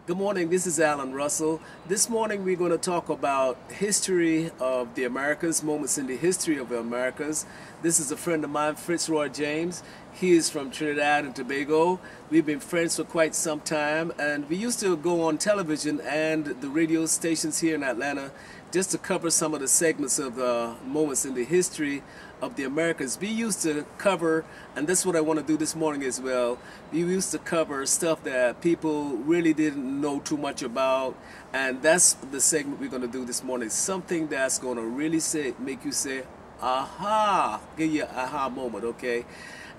Good morning, this is Alan Russell. This morning we're going to talk about history of the Americas, moments in the history of the Americas. This is a friend of mine, Fitzroy James. He is from Trinidad and Tobago. We've been friends for quite some time, and we used to go on television and the radio stations here in Atlanta just to cover some of the segments of the moments in the history of the Americas. We used to cover, and that's what I want to do this morning as well, we used to cover stuff that people really didn't know too much about, and that's the segment we're going to do this morning. Something that's going to really make you say, aha, give you an aha moment, okay?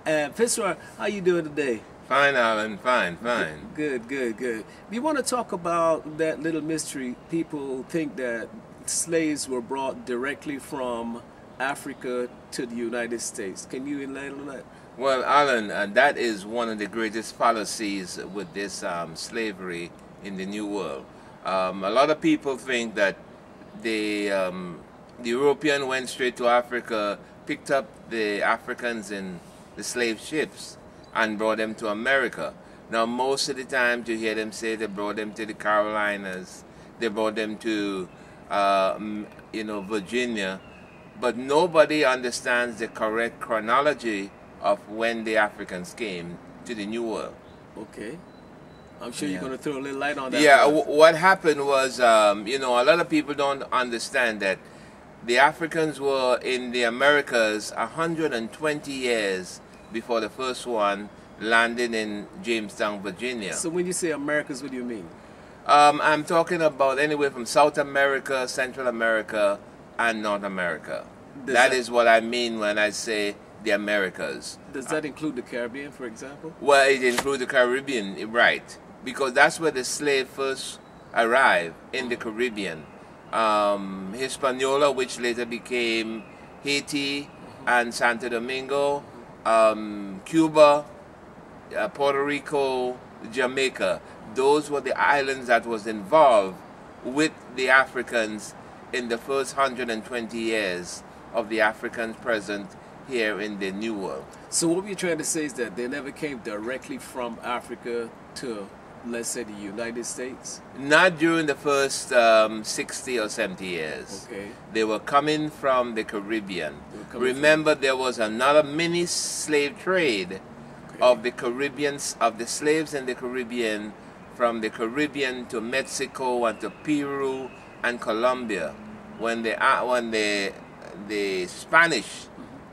And Fitzroy, how you doing today? Fine, Alan. Fine, fine. Good, good, good. We want to talk about that little mystery. People think that slaves were brought directly from Africa to the United States. Can you enlighten on that? Well, Alan, that is one of the greatest fallacies with this slavery in the New World. A lot of people think that the European went straight to Africa, picked up the Africans in the slave ships, and brought them to America. Now, most of the time, you hear them say they brought them to the Carolinas, they brought them to, Virginia, but nobody understands the correct chronology of when the Africans came to the New World. Okay. I'm sure you're going to throw a little light on that. Yeah, what happened was, a lot of people don't understand that the Africans were in the Americas 120 years before the first one landed in Jamestown, Virginia. So when you say Americas, what do you mean? I'm talking about anywhere from South America, Central America, and North America. That is what I mean when I say the Americas. Does that include the Caribbean, for example? Well, it includes the Caribbean, right? Because that's where the slave first arrived, in the Caribbean. Hispaniola, which later became Haiti and Santo Domingo, Cuba, Puerto Rico, Jamaica. Those were the islands that was involved with the Africans in the first 120 years of the Africans present here in the New World. So what we're trying to say is that they never came directly from Africa to, let's say, the United States? Not during the first 60 or 70 years. Okay. They were coming from the Caribbean. Remember, there was another mini slave trade of the Caribbeans, of the slaves in the Caribbean, from the Caribbean to Mexico and to Peru and Colombia. When the Spanish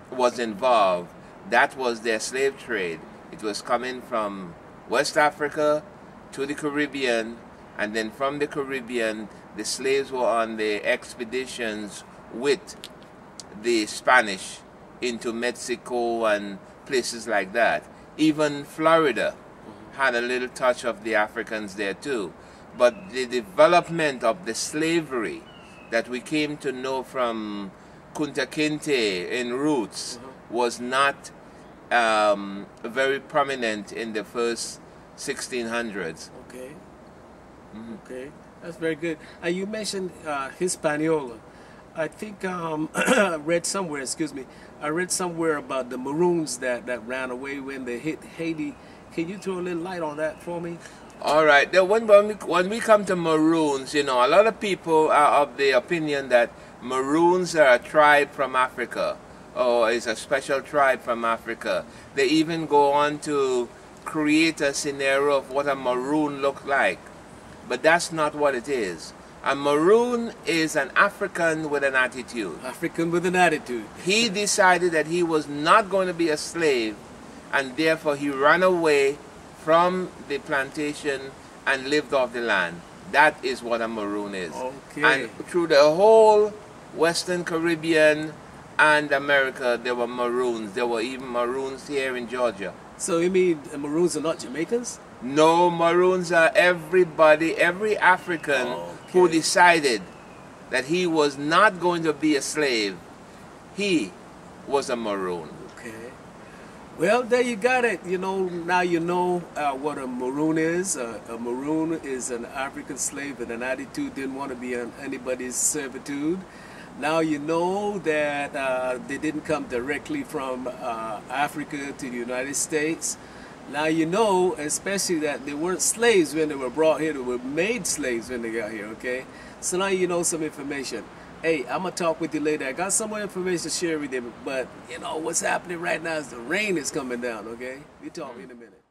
was involved, that was their slave trade. It was coming from West Africa to the Caribbean, and then from the Caribbean, the slaves were on the expeditions with the Spanish into Mexico and places like that. Even Florida had a little touch of the Africans there too. But the development of the slavery that we came to know from Kunta Kinte in roots was not very prominent in the first 1600s. Okay. Okay, that's very good. You mentioned Hispaniola. I think I read somewhere, about the Maroons that ran away when they hit Haiti. Can you throw a little light on that for me? All right. Then when we come to Maroons, a lot of people are of the opinion that Maroons are a tribe from Africa, or is a special tribe from Africa. They even go on to create a scenario of what a Maroon looked like. But that's not what it is. A Maroon is an African with an attitude. African with an attitude. He decided that he was not going to be a slave, and therefore he ran away from the plantation and lived off the land. That is what a Maroon is. Okay. And through the whole Western Caribbean and America, there were Maroons. There were even Maroons here in Georgia. So you mean the Maroons are not Jamaicans? No, Maroons are everybody, every African who decided that he was not going to be a slave. He was a Maroon. Okay. Well, there you got it. Now you know what a Maroon is. A Maroon is an African slave with an attitude, didn't want to be in anybody's servitude. Now you know that they didn't come directly from Africa to the United States. Now you know, especially that they weren't slaves when they were brought here, they were made slaves when they got here, okay? So now you know some information. Hey, I'm going to talk with you later. I got some more information to share with you, but you know, what's happening right now is the rain is coming down, okay? We'll talk in a minute.